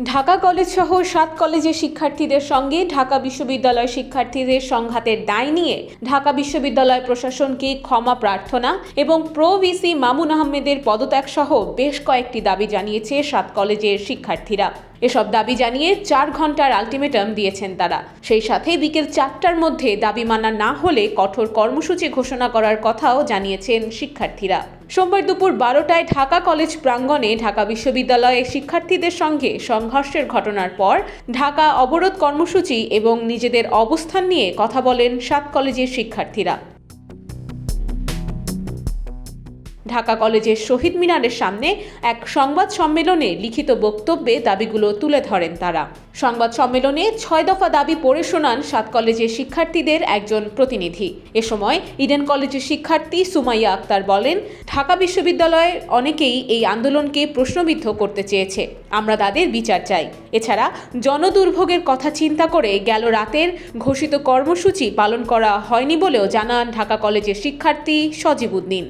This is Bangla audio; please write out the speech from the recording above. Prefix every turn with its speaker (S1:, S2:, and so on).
S1: ঢাকা কলেজ সহ ৭ কলেজের শিক্ষার্থীদের সঙ্গে ঢাকা বিশ্ববিদ্যালয় শিক্ষার্থীদের সংঘাতের দায় নিয়ে ঢাকা বিশ্ববিদ্যালয় প্রশাসনকে ক্ষমা প্রার্থনা এবং প্রো ভিসি মামুন আহমেদের পদত্যাগ সহ বেশ কয়েকটি দাবি জানিয়েছে ৭ কলেজের শিক্ষার্থীরা। এসব দাবি জানিয়ে ৪ ঘন্টার আলটিমেটাম দিয়েছেন তারা। সেই সাথে বিকেল ৪টার মধ্যে দাবি মানা না হলে কঠোর কর্মসূচি ঘোষণা করার কথাও জানিয়েছেন শিক্ষার্থীরা। সোমবার দুপুর ১২টায় ঢাকা কলেজ প্রাঙ্গণে ঢাকা বিশ্ববিদ্যালয়ের শিক্ষার্থীদের সঙ্গে সংঘর্ষের ঘটনার পর ঢাকা অবরোধ কর্মসূচি এবং নিজেদের অবস্থান নিয়ে কথা বলেন ৭ কলেজের শিক্ষার্থীরা। ঢাকা কলেজের শহীদ মিনারের সামনে এক সংবাদ সম্মেলনে লিখিত বক্তব্যে দাবিগুলো তুলে ধরেন তারা। সংবাদ সম্মেলনে ৬ দফা দাবি পড়ে শোনান ৭ কলেজের শিক্ষার্থীদের একজন প্রতিনিধি। এ সময় ইডেন কলেজের শিক্ষার্থী সুমাইয়া আক্তার বলেন, ঢাকা বিশ্ববিদ্যালয়ের অনেকেই এই আন্দোলনকে প্রশ্নবিদ্ধ করতে চেয়েছে, আমরা তাদের বিচার চাই। এছাড়া জনদুর্ভোগের কথা চিন্তা করে গেল রাতের ঘোষিত কর্মসূচি পালন করা হয়নি বলেও জানান ঢাকা কলেজের শিক্ষার্থী সজীব উদ্দিন।